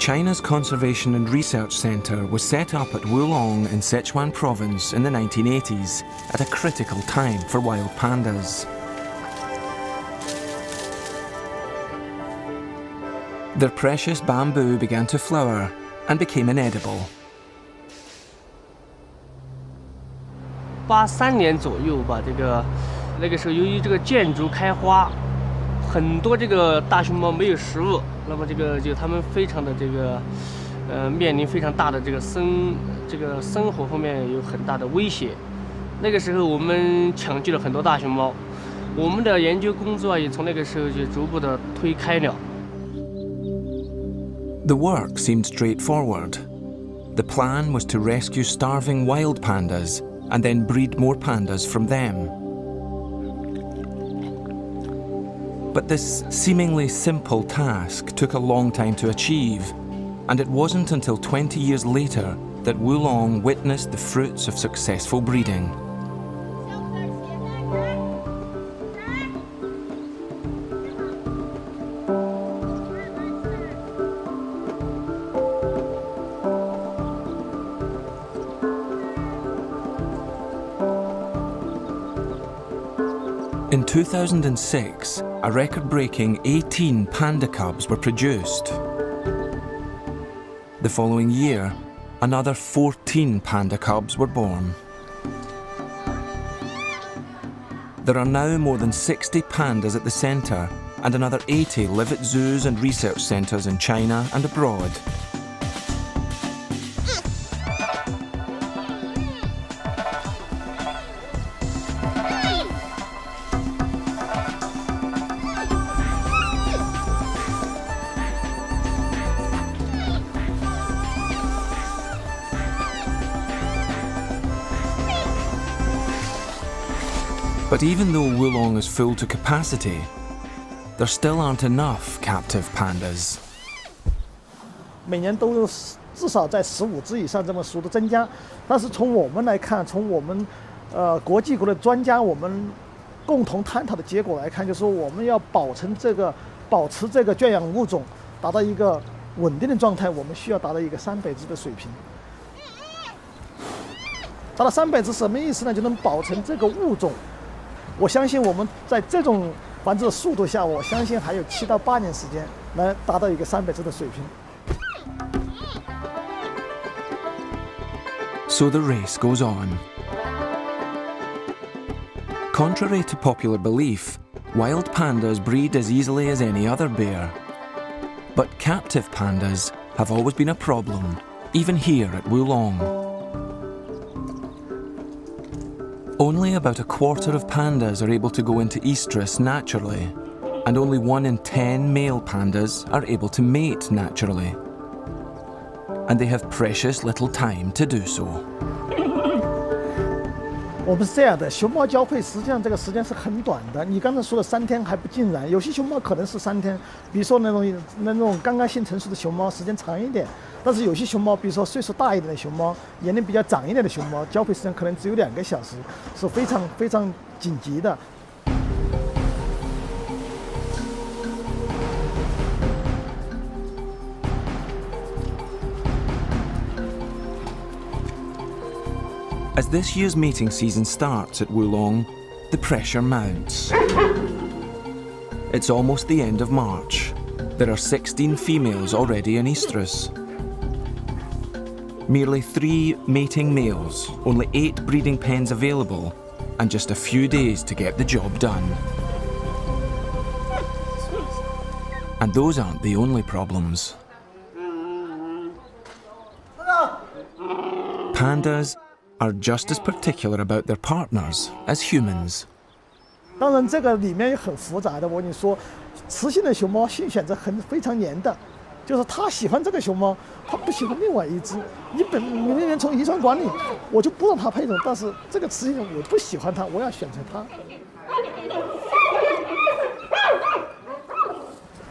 China's Conservation and Research Centre was set up at Wulong in Sichuan Province in the 1980s at a critical time for wild pandas. Their precious bamboo began to flower and became inedible. 83年左右吧，那个时候由于这个建筑开花，很多这个大熊猫没有食物，那么就它们非常的面临非常大的这个生活方面有很大的威胁。那个时候我们抢救了很多大熊猫，我们的研究工作也从那个时候就逐步的推开了。 The work seemed straightforward. The plan was to rescue starving wild pandas and then breed more pandas from them. But this seemingly simple task took a long time to achieve, and it wasn't until 20 years later that Wulong witnessed the fruits of successful breeding. In 2006, a record-breaking 18 panda cubs were produced. The following year, another 14 panda cubs were born. There are now more than 60 pandas at the centre, and another 80 live at zoos and research centres in China and abroad. But even though Wulong is full to capacity, there still aren't enough captive pandas. 每年都有至少在15只以上这么数的增加，但是从我们来看，从我们国际国的专家我们共同探讨的结果来看，就是说我们要保持这个圈养物种达到一个稳定的状态，我们需要达到一个300只的水平。达到300只什么意思呢？就能保存这个物种。 我相信我们在这种繁殖的速度下，我相信还有7到8年时间来达到一个300只的水平。So the race goes on. Contrary to popular belief, wild pandas breed as easily as any other bear. But captive pandas have always been a problem, even here at Wulong. Only about a quarter of pandas are able to go into estrus naturally, and only 1 in 10 male pandas are able to mate naturally. And they have precious little time to do so. 我们是这样的，熊猫交配实际上这个时间是很短的。你刚才说的3天还不尽然，有些熊猫可能是3天，比如说那种刚刚性成熟的熊猫时间长一点。 但是有些熊猫，比如说岁数大一点的熊猫，年龄比较长一点的熊猫，交配时间可能只有2个小时，是非常非常紧急的。As this year's mating season starts at Wulong, the pressure mounts. It's almost the end of March. There are 16 females already in estrus. Merely 3 mating males, only 8 breeding pens available, and just a few days to get the job done. And those aren't the only problems. Pandas are just as particular about their partners as humans. 当然，这个里面也很复杂的。我跟你说，雌性的熊猫性选择非常严的。 就是他喜欢这个熊猫，他不喜欢另外一只。你明明从遗传管理，我就不让它配种，但是这个雌性我不喜欢它，我要选择它。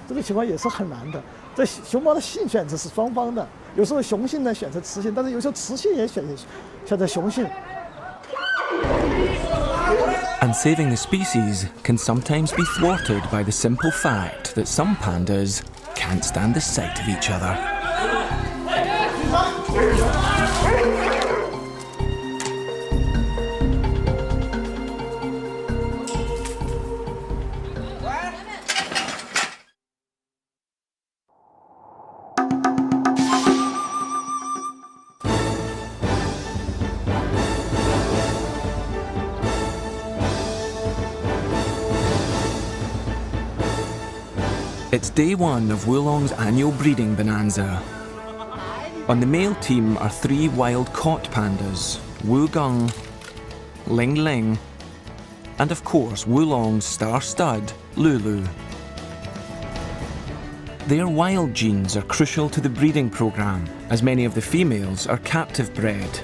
这个情况也是很难的。这熊猫的性选择是双方的，有时候雄性呢选择雌性，但是有时候雌性也选择雄性。 And saving the species can sometimes be thwarted by the simple fact that some pandas can't stand the sight of each other. It's day one of Wulong's annual breeding bonanza. On the male team are 3 wild caught pandas, Wugung, Ling Ling, and of course Wulong's star stud, Lulu. Their wild genes are crucial to the breeding programme, as many of the females are captive bred.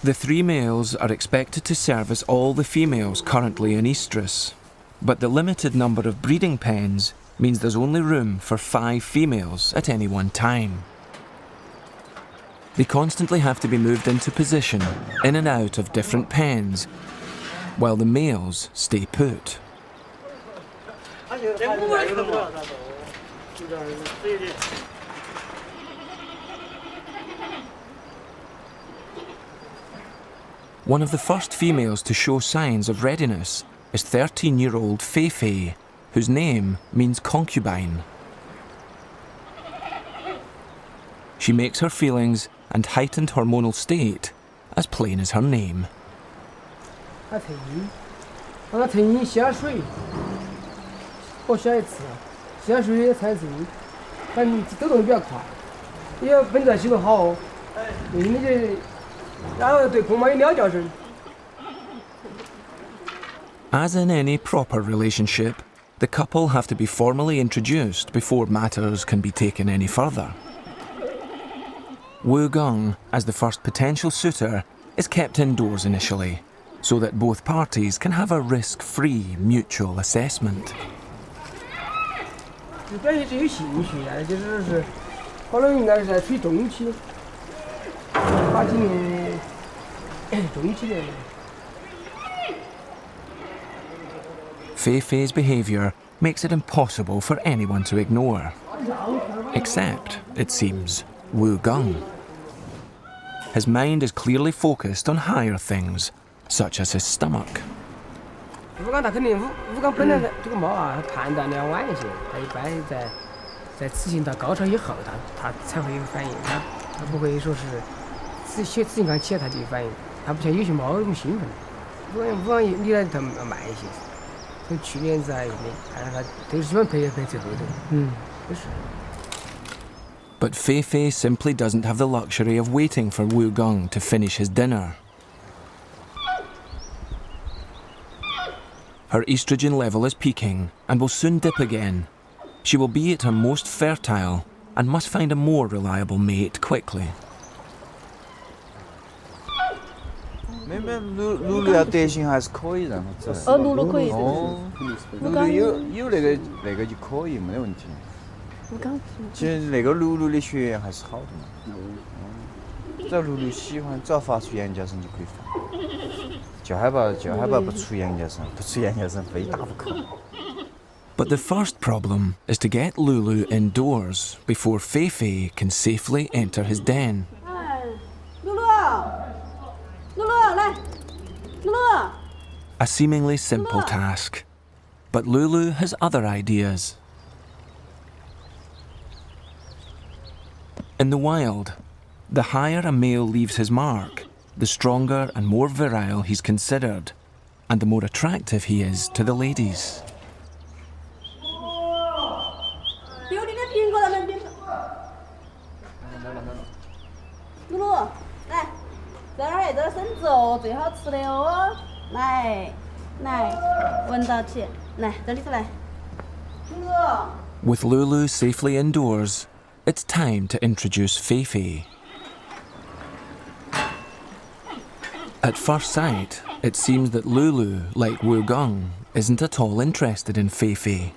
The 3 males are expected to service all the females currently in estrus, but the limited number of breeding pens means there's only room for 5 females at any one time. They constantly have to be moved into position, in and out of different pens, while the males stay put. One of the first females to show signs of readiness is 13-year-old Fei Fei, whose name means concubine. She makes her feelings and heightened hormonal state as plain as her name. As in any proper relationship, the couple have to be formally introduced before matters can be taken any further. Wugung, as the first potential suitor, is kept indoors initially, so that both parties can have a risk-free mutual assessment. Fei Fei's behaviour makes it impossible for anyone to ignore. Except, it seems, Wugung. His mind is clearly focused on higher things, such as his stomach. But Fei Fei simply doesn't have the luxury of waiting for Wugung to finish his dinner. Her estrogen level is peaking and will soon dip again. She will be at her most fertile and must find a more reliable mate quickly. Lulu 要德行还是可以，然后这。露露可以。露露有那个就可以，没得问题。其实那个露露的血缘还是好的嘛。只要露露喜欢，只要发出羊叫声就可以放。就害怕不出羊叫声，不出羊叫声非打不可。But the first problem is to get Lulu indoors before Fei Fei can safely enter his den. A seemingly simple task, but Lulu has other ideas. In the wild, the higher a male leaves his mark, the stronger and more virile he's considered, and the more attractive he is to the ladies. With Lulu safely indoors, it's time to introduce Fei Fei. At first sight, it seems that Lulu, like Wugung, isn't at all interested in Fei Fei.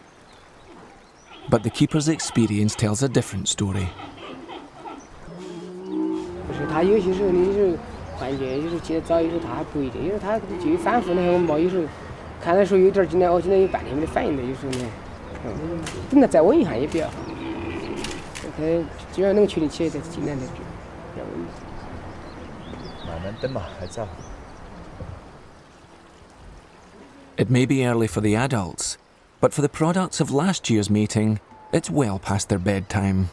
But the keeper's experience tells a different story. 他有些时候你就是幻觉，有时候起得早，有时候他还不一定，有时候他就反复的，我们有时候看的时候有点儿今天有半天没得反应的，有时候呢，等它再稳一下也比较好。看只要能确定起来，再尽量的比较稳。慢慢等嘛，还早。 It may be early for the adults, but for the products of last year's mating, it's well past their bedtime.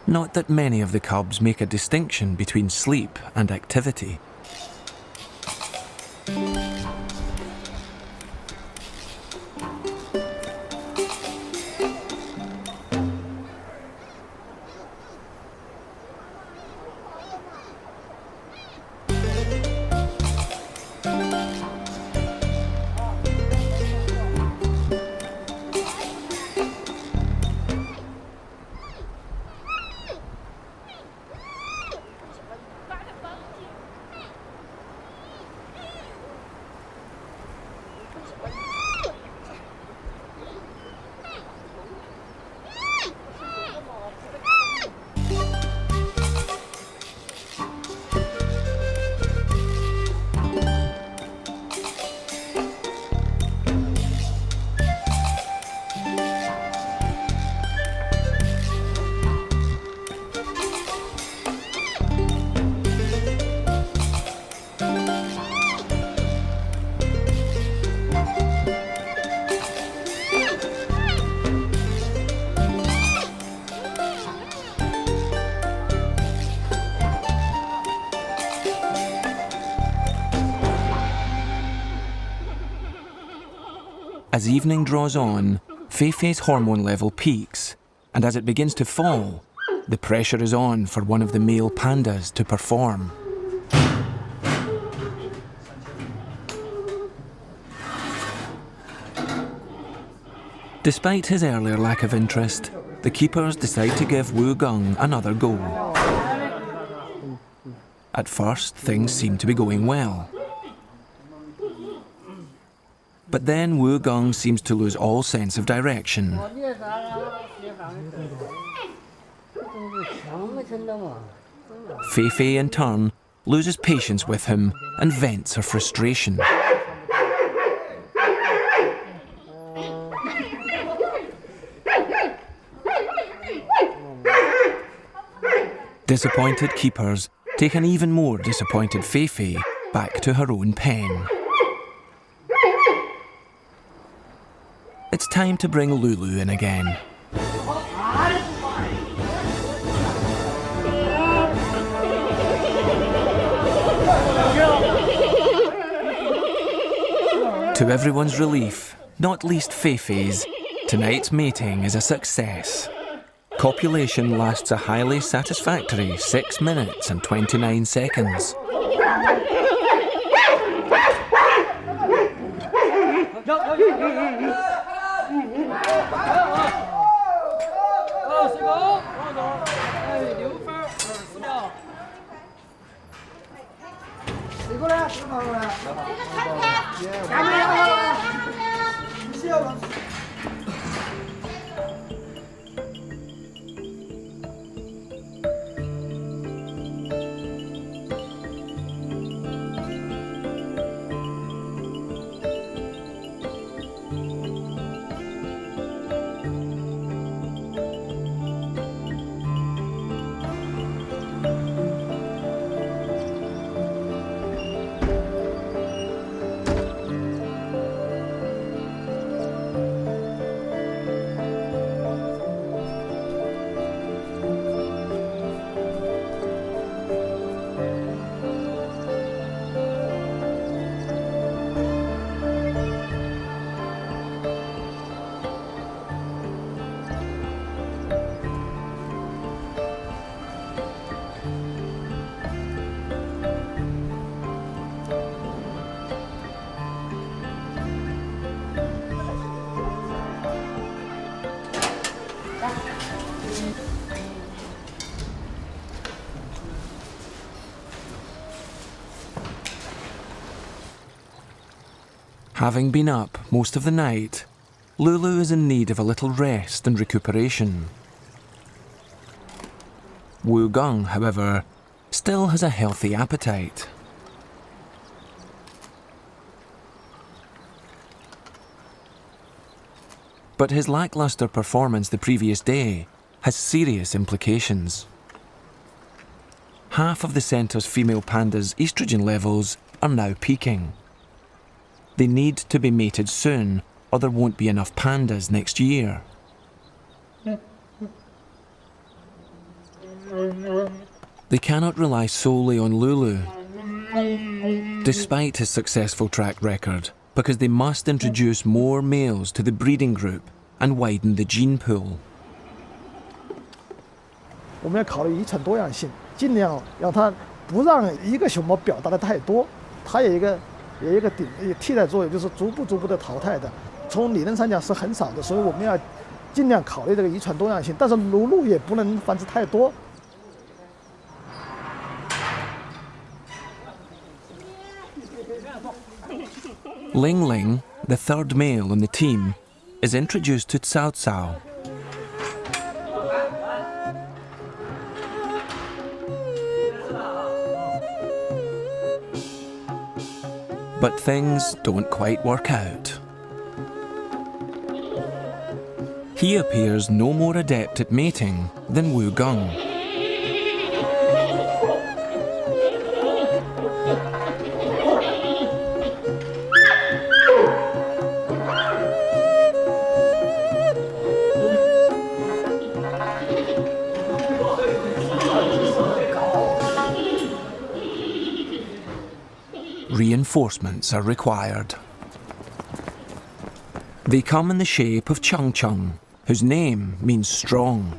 Not that many of the cubs make a distinction between sleep and activity. As evening draws on, Feifei's hormone level peaks, and as it begins to fall, the pressure is on for one of the male pandas to perform. Despite his earlier lack of interest, the keepers decide to give Wu Gung another go. At first, things seem to be going well. But then Wu Gung seems to lose all sense of direction. Feifei, in turn, loses patience with him and vents her frustration. Disappointed keepers take an even more disappointed Feifei back to her own pen. It's time to bring Lulu in again. To everyone's relief, not least Feifei's, tonight's mating is a success. Copulation lasts a highly satisfactory 6 minutes and 29 seconds. Having been up most of the night, Lulu is in need of a little rest and recuperation. Wu Gung, however, still has a healthy appetite. But his lackluster performance the previous day has serious implications. Half of the centre's female pandas' estrogen levels are now peaking. They need to be mated soon, or there won't be enough pandas next year. They cannot rely solely on Lulu, despite his successful track record, because they must introduce more males to the breeding group and widen the gene pool. 我们要考虑遗传多样性，尽量让它不让一个熊猫表达的太多，它有一个替代作用，就是逐步的淘汰的。从理论上讲是很少的，所以我们要尽量考虑这个遗传多样性，但是乳鹿也不能繁殖太多。 Ling Ling, the third male on the team, is introduced to Cao Cao. But things don't quite work out. He appears no more adept at mating than Wu Geng. Reinforcements are required. They come in the shape of Chung Chung, whose name means strong.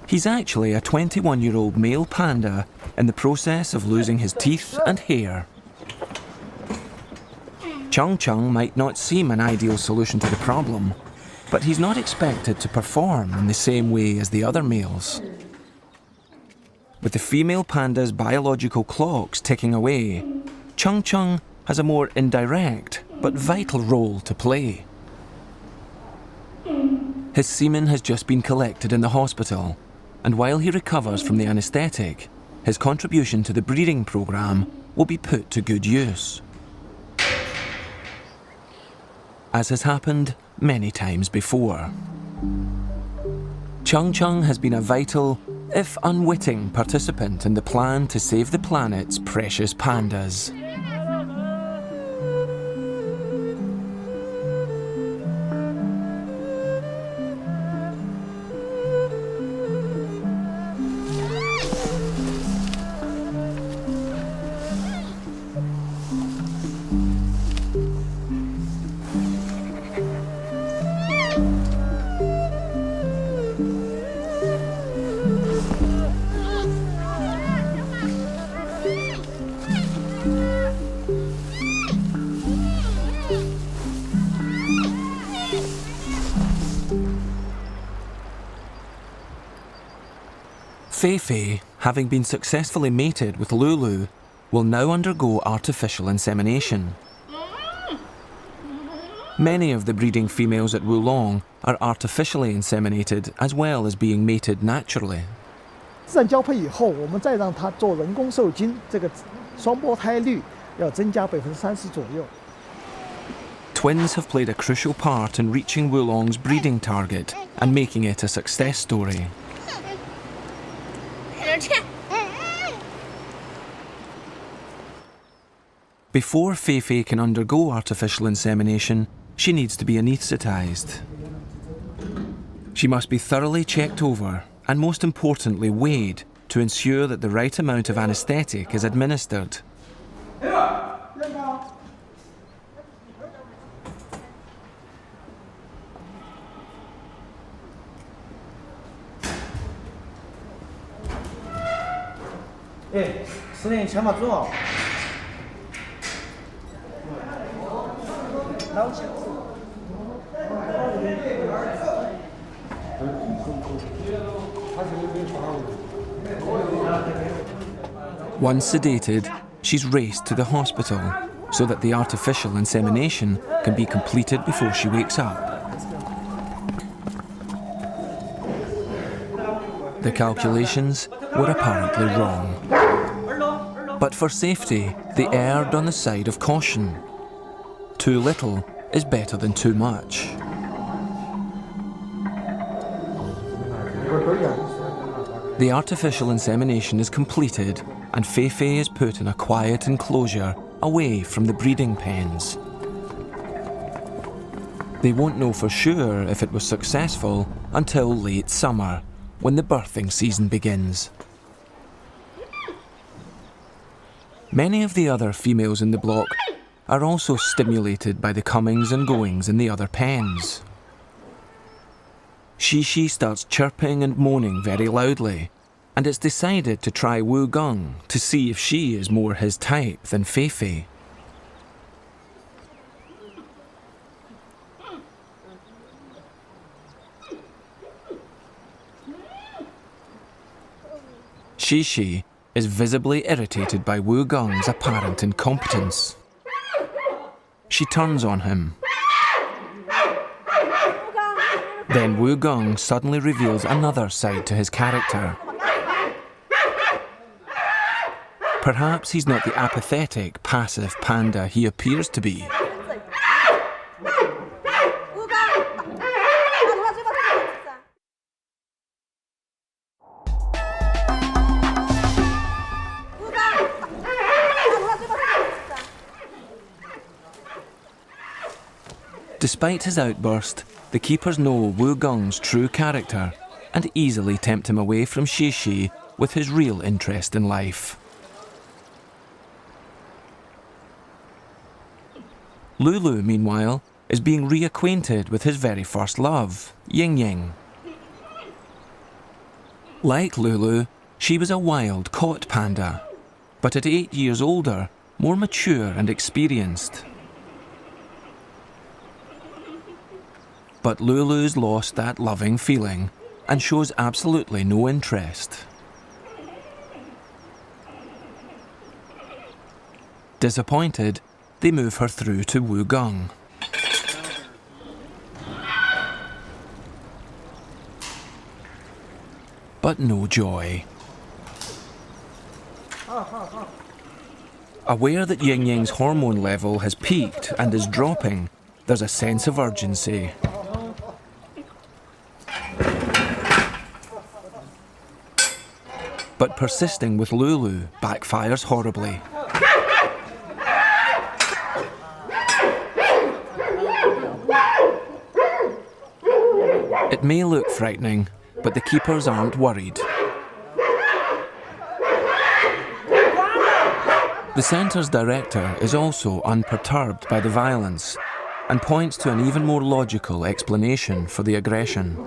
He's actually a 21-year-old male panda in the process of losing his teeth and hair. Chung Chung might not seem an ideal solution to the problem, but he's not expected to perform in the same way as the other males. With the female panda's biological clocks ticking away, Chung Chung has a more indirect but vital role to play. His semen has just been collected in the hospital, and while he recovers from the anaesthetic, his contribution to the breeding programme will be put to good use. As has happened many times before. Chung Chung has been a vital, if unwitting, participant in the plan to save the planet's precious pandas. Fei Fei, having been successfully mated with Lulu, will now undergo artificial insemination. Many of the breeding females at Wulong are artificially inseminated as well as being mated naturally. 自然交配以后，我们再让它做人工受精，这个双胞胎率要增加30%左右。 Twins have played a crucial part in reaching Wulong's breeding target and making it a success story. Before Fei Fei can undergo artificial insemination, she needs to be anaesthetised. She must be thoroughly checked over and, most importantly, weighed to ensure that the right amount of anaesthetic is administered. Once sedated, she's raced to the hospital so that the artificial insemination can be completed before she wakes up. The calculations were apparently wrong. But for safety, they erred on the side of caution. Too little is better than too much. The artificial insemination is completed and Feifei is put in a quiet enclosure away from the breeding pens. They won't know for sure if it was successful until late summer, when the birthing season begins. Many of the other females in the block are also stimulated by the comings and goings in the other pens. Shishi starts chirping and moaning very loudly, and it's decided to try Wu Gong to see if she is more his type than Feifei. Shishi is visibly irritated by Wu Gong's apparent incompetence. She turns on him. Then Wu Gong suddenly reveals another side to his character. Perhaps he's not the apathetic, passive panda he appears to be. Despite his outburst, the keepers know Wu Gong's true character and easily tempt him away from Shishi with his real interest in life. Lulu, meanwhile, is being reacquainted with his very first love, Ying Ying. Like Lulu, she was a wild caught panda, but at 8 years older, more mature and experienced. But Lulu's lost that loving feeling and shows absolutely no interest. Disappointed, they move her through to Wu Gong. But no joy. Aware that Ying Ying's hormone level has peaked and is dropping, there's a sense of urgency. But persisting with Lulu backfires horribly. It may look frightening, but the keepers aren't worried. The centre's director is also unperturbed by the violence and points to an even more logical explanation for the aggression.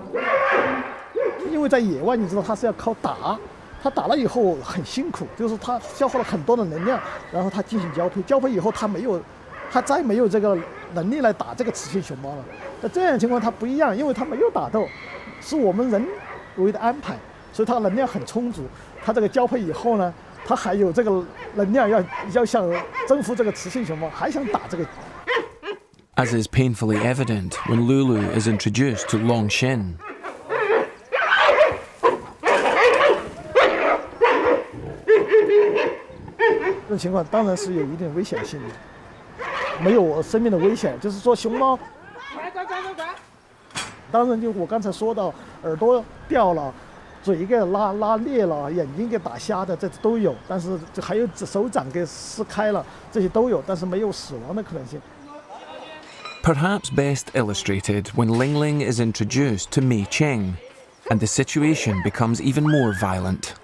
因为在野外，你知道它是要靠打，它打了以后很辛苦，就是它消耗了很多的能量，然后它进行交配，交配以后它再没有这个能力来打这个雌性熊猫了。那这样的情况它不一样，因为它没有打斗，是我们人为的安排，所以它能量很充足。它这个交配以后呢，它还有这个能量要想征服这个雌性熊猫，还想打这个。As is painfully evident when Lulu is introduced to Long Shin. 这种情况当然是有一定危险性的，没有生命的危险，就是说熊猫，当然就我刚才说到，耳朵掉了，嘴给拉裂了，眼睛给打瞎的，这都有，但是还有手掌给撕开了，这些都有，但是没有死亡的可能性。 Perhaps best illustrated when Ling Ling is introduced to Mei Cheng, and the situation becomes even more violent.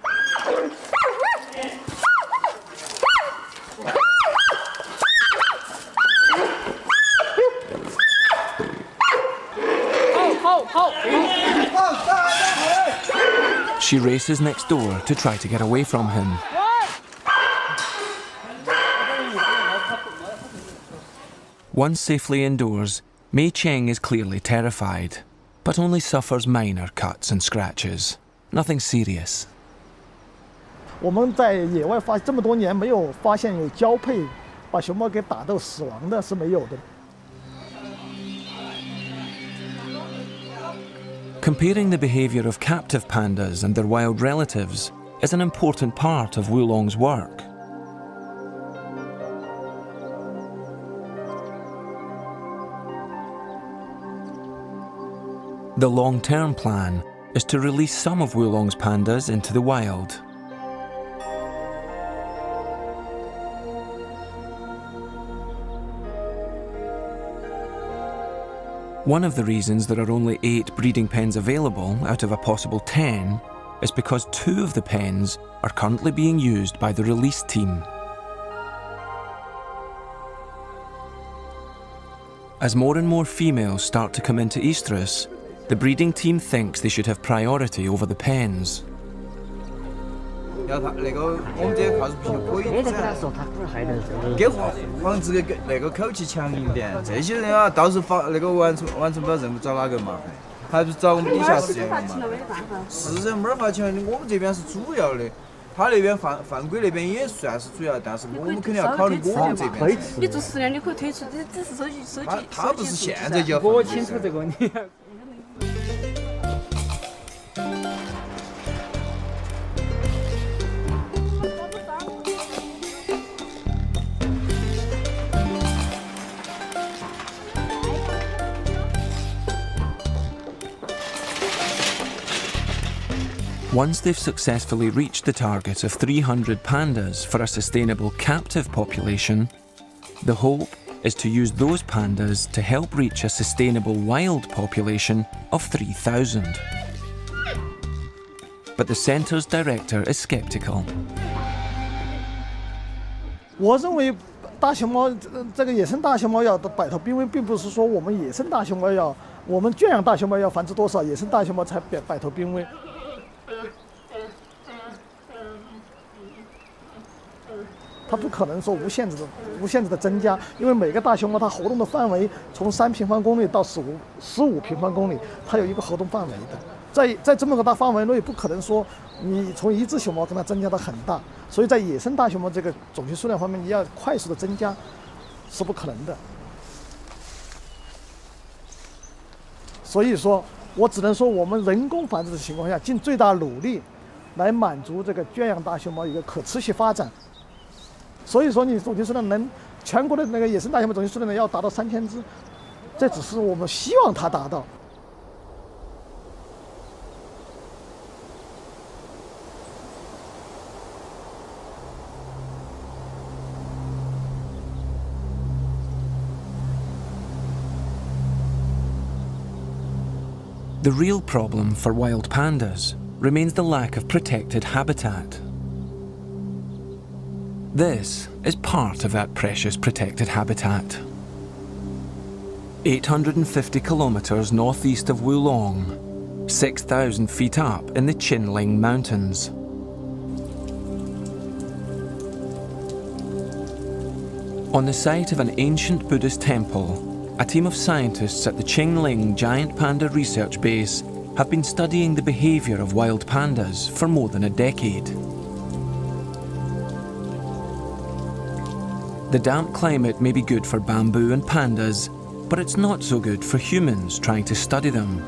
She races next door to try to get away from him. Once safely indoors, Mei Cheng is clearly terrified, but only suffers minor cuts and scratches. Nothing serious. 我们在野外这么多年没有发现有交配把熊猫给打到死亡的是没有的。 Comparing the behaviour of captive pandas and their wild relatives is an important part of Wulong's work. The long-term plan is to release some of Wulong's pandas into the wild. One of the reasons there are only 8 breeding pens available out of a possible 10 is because 2 of the pens are currently being used by the release team. As more and more females start to come into estrus, the breeding team thinks they should have priority over the pens. 要它那个我们这个泡皮可以给防止那个口气强硬点，这些人啊，到时候那个完成不了任务找哪个嘛？还不是找我们底下饲养员嘛？是人没法强，我们这边是主要的，他那边犯规那边也算是主要，但是我们肯定要考虑我们这边。你做10年你可以退出，这只是手机。他不是现在就要犯规。我清楚这个问题。Once they've successfully reached the target of 300 pandas for a sustainable captive population, the hope is to use those pandas to help reach a sustainable wild population of 3,000. But the centre's director is sceptical. 我认为大熊猫这个野生大熊猫要摆脱濒危，并不是说我们野生大熊猫要，我们圈养大熊猫要繁殖多少，野生大熊猫才摆脱濒危。它不可能说无限制的增加，因为每个大熊猫它活动的范围从3平方公里到15平方公里，它有一个活动范围的。在这么个大范围内，不可能说你从一只熊猫跟它增加到很大，所以在野生大熊猫这个种群数量方面，你要快速的增加是不可能的。所以说，我只能说我们人工繁殖的情况下，尽最大努力来满足这个圈养大熊猫一个可持续发展。所以说，你种群数量能全国的那个野生大熊猫种群数量要达到3000只，这只是我们希望它达到。The real problem for wild pandas remains the lack of protected habitat. This is part of that precious protected habitat. 850 kilometres northeast of Wulong, 6,000 feet up in the Qinling Mountains. On the site of an ancient Buddhist temple, a team of scientists at the Qinling Giant Panda Research Base have been studying the behaviour of wild pandas for more than a decade. The damp climate may be good for bamboo and pandas, but it's not so good for humans trying to study them.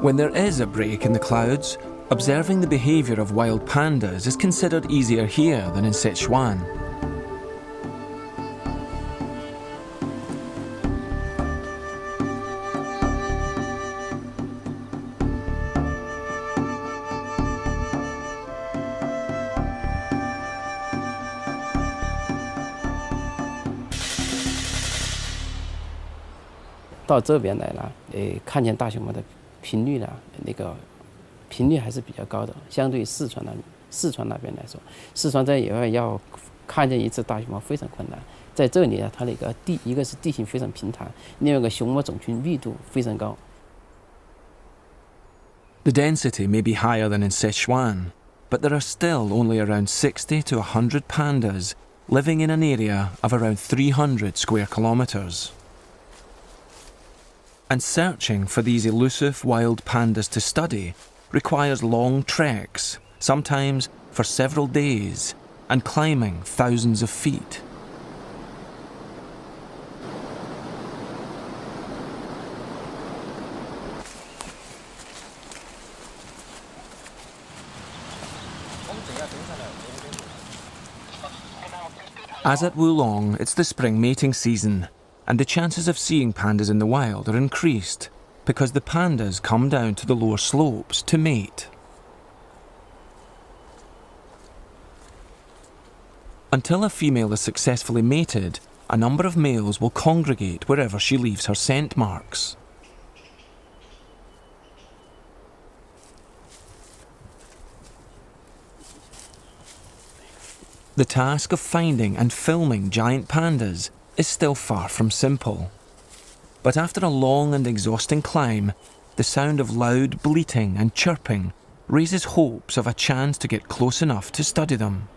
When there is a break in the clouds, observing the behaviour of wild pandas is considered easier here than in Sichuan. "到这边来了，看见大熊猫的频率呢，那个频率还是比较高的，相对于四川那边来说，四川在野外要看见一只大熊猫非常困难。在这里呢，它那个一个是地形非常平坦，另外一个熊猫种群密度非常高。The density may be higher than in Sichuan, but there are still only around 60 to 100 pandas living in an area of around 300 square kilometres. And searching for these elusive wild pandas to study requires long treks, sometimes for several days, and climbing thousands of feet. As at Wulong, it's the spring mating season, and the chances of seeing pandas in the wild are increased because the pandas come down to the lower slopes to mate. Until a female is successfully mated, a number of males will congregate wherever she leaves her scent marks. The task of finding and filming giant pandas is still far from simple. But after a long and exhausting climb, the sound of loud bleating and chirping raises hopes of a chance to get close enough to study them.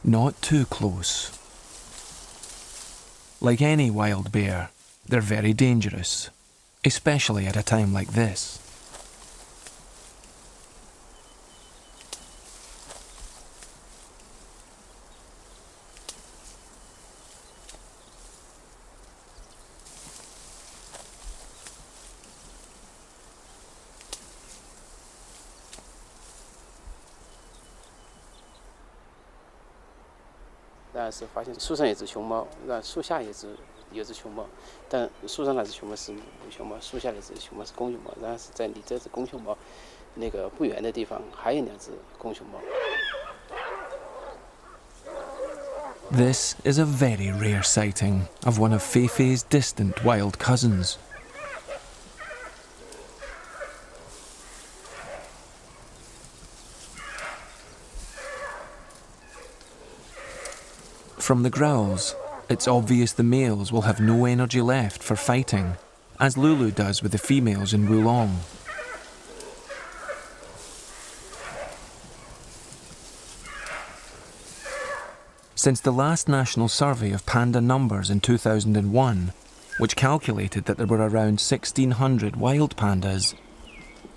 Not too close. Like any wild bear, they're very dangerous, especially at a time like this.但是发现树上有只熊猫，树下有只熊猫，但树上那只熊猫是母熊猫，树下那只熊猫是公熊猫。然后是在离这只公熊猫那个不远的地方还有2只公熊猫。This is a very rare sighting of one of Feifei's distant wild cousins. From the growls, it's obvious the males will have no energy left for fighting, as Lulu does with the females in Wulong. Since the last national survey of panda numbers in 2001, which calculated that there were around 1,600 wild pandas,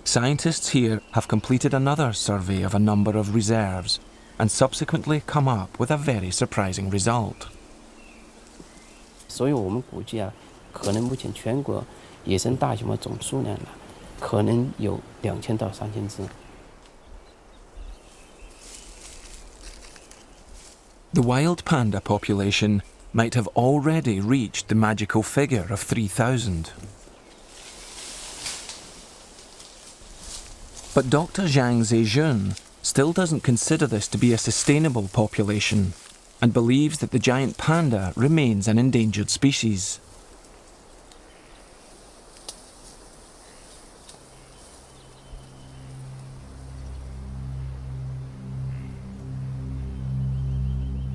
scientists here have completed another survey of a number of reserves and subsequently come up with a very surprising result. 所以我们估计可能目前全国野生大熊猫总数量可能有2000到3000只。The wild panda population might have already reached the magical figure of 3,000. But Dr. Zhang Zheijun still doesn't consider this to be a sustainable population and believes that the giant panda remains an endangered species.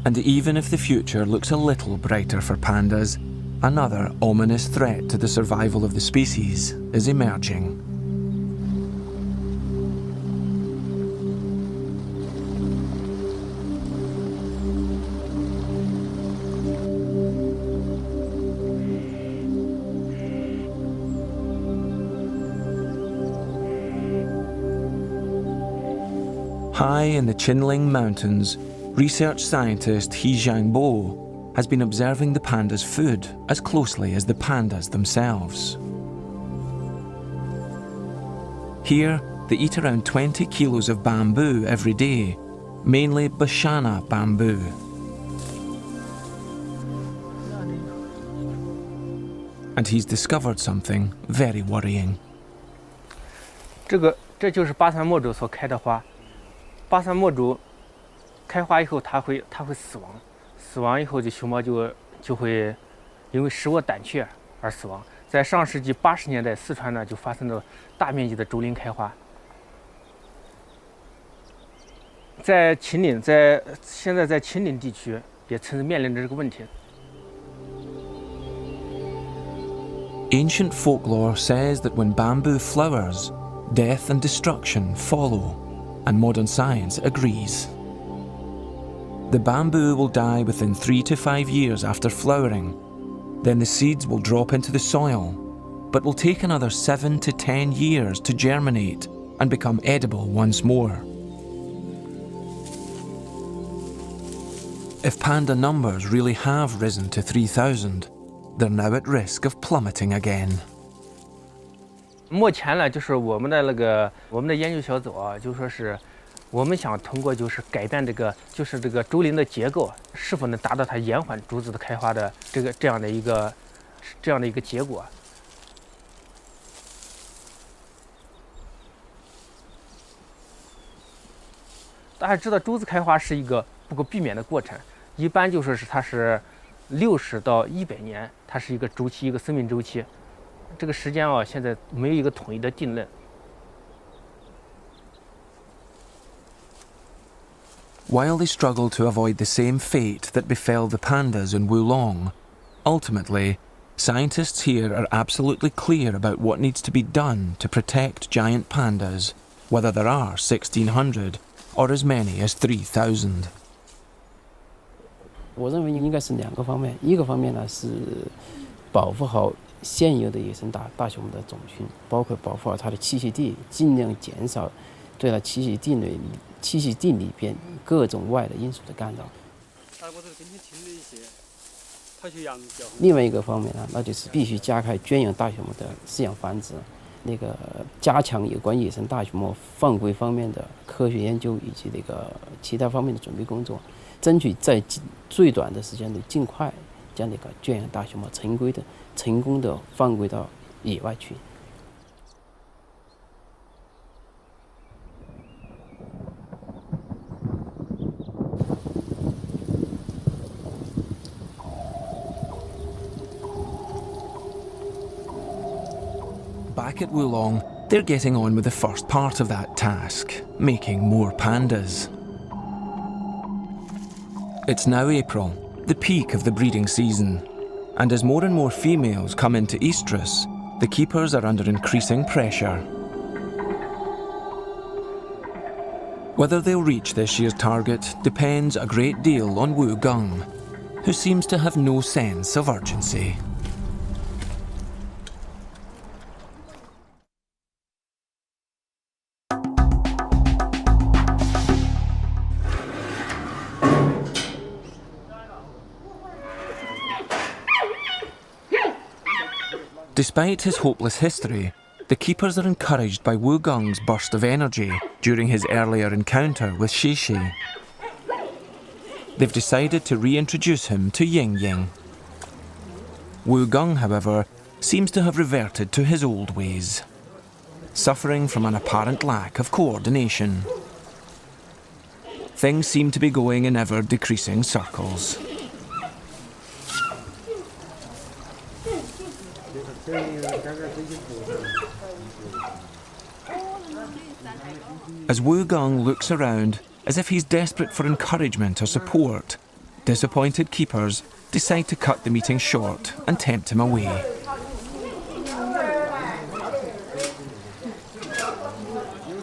And even if the future looks a little brighter for pandas, another ominous threat to the survival of the species is emerging. High in the Qinling Mountains, research scientist He Jiangbo has been observing the pandas' food as closely as the pandas themselves. Here, they eat around 20 kilos of bamboo every day, mainly Bashana bamboo. And he's discovered something very worrying. 这就是巴山墨竹所开的花。巴山墨竹开花以后，它会死亡，死亡以后，这熊猫就会因为食物胆怯而死亡。在上世纪80年代，四川呢就发生了大面积的竹林开花。在秦岭，现在在秦岭地区也曾面临着这个问题。Ancient folklore says that when bamboo flowers, death and destruction follow, and modern science agrees. The bamboo will die within 3 to 5 years after flowering. Then the seeds will drop into the soil, but will take another 7 to 10 years to germinate and become edible once more. If panda numbers really have risen to 3,000, they're now at risk of plummeting again. 目前呢，就是我们的研究小组啊，就说是我们想通过就是改变这个竹林的结构，是否能达到它延缓竹子的开花的这样的一个结果。大家知道竹子开花是一个不可避免的过程，一般就说是它是60到100年，它是一个周期，一个生命周期。这个时间啊，现在没有一个统一的定论。 While they struggle to avoid the same fate that befell the pandas in Wulong, ultimately, scientists here are absolutely clear about what needs to be done to protect giant pandas, whether there are 1,600 or as many as 3,000. 我认为应该是2个方面，一个方面呢是保护好现有的野生大熊猫的种群，包括保护好它的栖息地，尽量减少对它栖息地里边各种外的因素的干扰。另外一个方面呢，那就是必须加快圈养大熊猫的饲养繁殖，加强有关野生大熊猫放归方面的科学研究以及其他方面的准备工作，争取在最短的时间内尽快将圈养大熊猫成功的放归到野外去。 Back at Wulong, they're getting on with the first part of that task, making more pandas. It's now April, the peak of the breeding season, and as more and more females come into estrus, the keepers are under increasing pressure. Whether they'll reach this year's target depends a great deal on Wu Gung, who seems to have no sense of urgency. Despite his hopeless history, the keepers are encouraged by Wu Gung's burst of energy during his earlier encounter with Shishi. They've decided to reintroduce him to Ying Ying. Wu Gung, however, seems to have reverted to his old ways, suffering from an apparent lack of coordination. Things seem to be going in ever-decreasing circles. As Wu Gung looks around as if he's desperate for encouragement or support, disappointed keepers decide to cut the meeting short and tempt him away.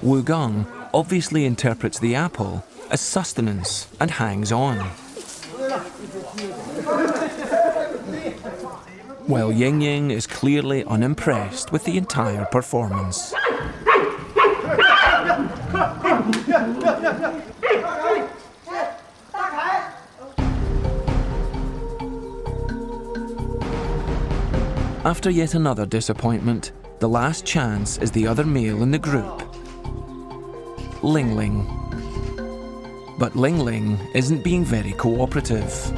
Wu Gung obviously interprets the apple as sustenance and hangs on, while Ying Ying is clearly unimpressed with the entire performance. After yet another disappointment, the last chance is the other male in the group, Ling Ling. But Ling Ling isn't being very cooperative.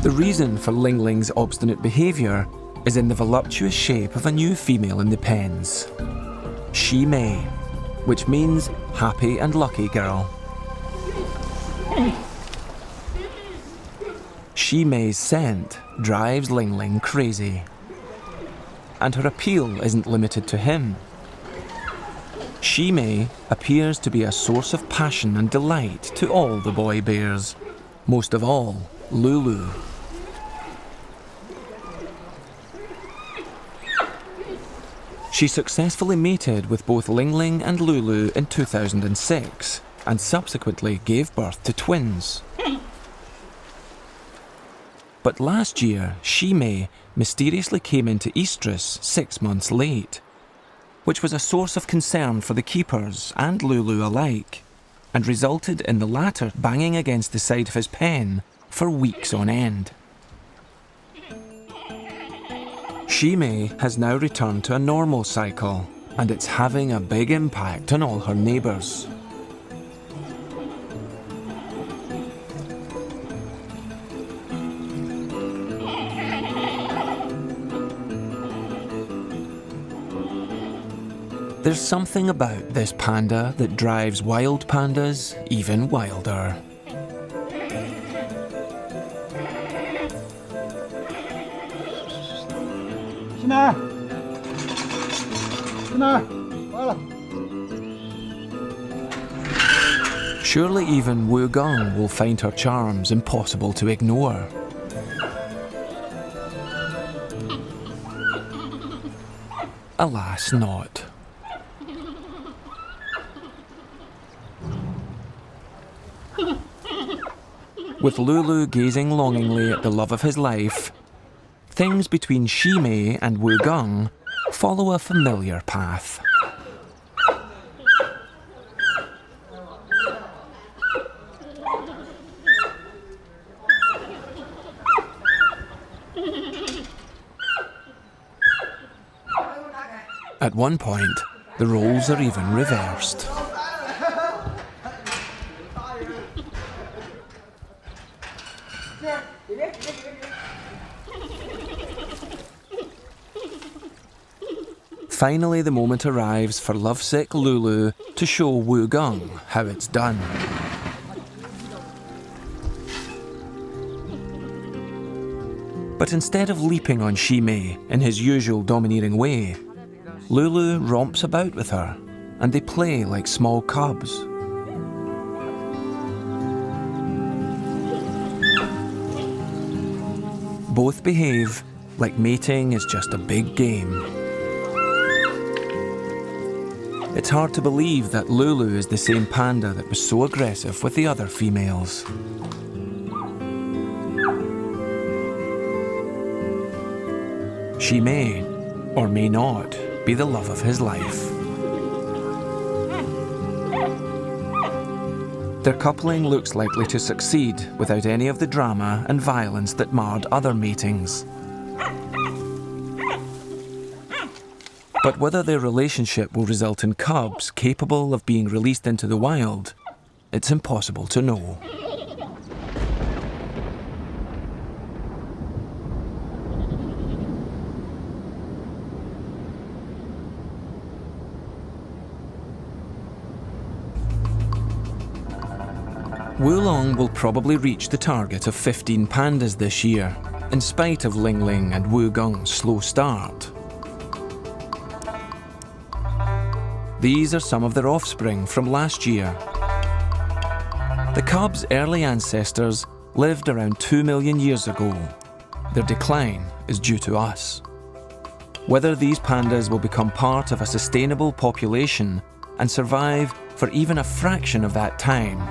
The reason for Ling Ling's obstinate behaviour is in the voluptuous shape of a new female in the pens, Shi Mei, which means happy and lucky girl. Shi Mei's scent drives Ling Ling crazy, and her appeal isn't limited to him. Shi Mei appears to be a source of passion and delight to all the boy bears, most of all Lulu. She successfully mated with both Ling Ling and Lulu in 2006 and subsequently gave birth to twins. But last year, Shi Mei mysteriously came into estrus 6 months late. which was a source of concern for the keepers and Lulu alike, and resulted in the latter banging against the side of his pen for weeks on end. Shimei has now returned to a normal cycle, and it's having a big impact on all her neighbours. There's something about this panda that drives wild pandas even wilder. Surely even Wu Gong will find her charms impossible to ignore. Alas, not. With Lulu gazing longingly at the love of his life, things between Shimei and Wu Gong follow a familiar path. At one point, the roles are even reversed. Finally, the moment arrives for lovesick Lulu to show Wu Gong how it's done. But instead of leaping on Shimei in his usual domineering way, Lulu romps about with her, and they play like small cubs. Both behave like mating is just a big game. It's hard to believe that Lulu is the same panda that was so aggressive with the other females. She may, or may not, be the love of his life. Their coupling looks likely to succeed without any of the drama and violence that marred other matings. But whether their relationship will result in cubs capable of being released into the wild, it's impossible to know. Wulong will probably reach the target of 15 pandas this year, in spite of Ling Ling and Wu Gong's slow start. These are some of their offspring from last year. The cubs' early ancestors lived around 2 million years ago. Their decline is due to us. Whether these pandas will become part of a sustainable population and survive for even a fraction of that time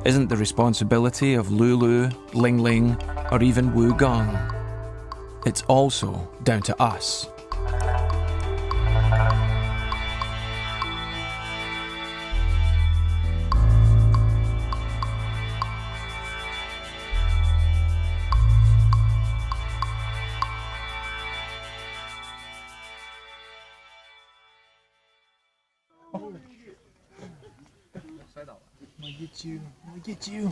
isn't the responsibility of Lulu, Ling Ling, or even Wu Gong. It's also down to us. I'll get you.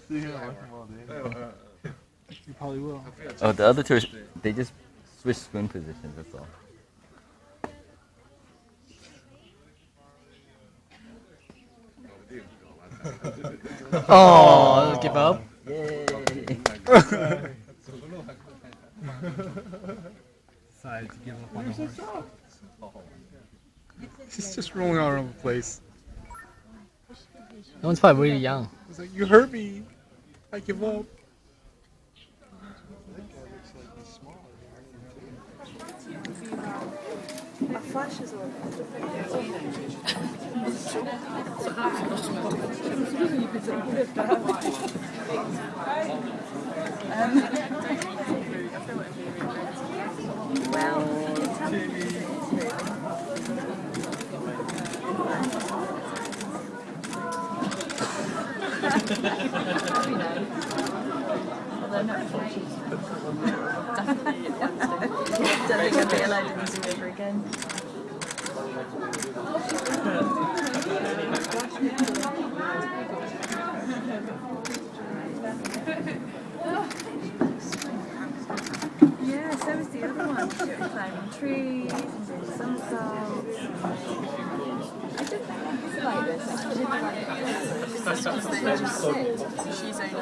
You probably will. Oh, the other two, they just switch spoon positions, that's all. Oh, give up. Decided to give up on the horse. He's just rolling all around the place. That one's probably really young. He's like, you hurt me. I give up. Flashes on. Don't think I'd be allowed in the zoo ever again. Yeah, so was the other one. She was climbing trees and doing somersaults. I did like this. I did like this. It's just that you just sit. She's only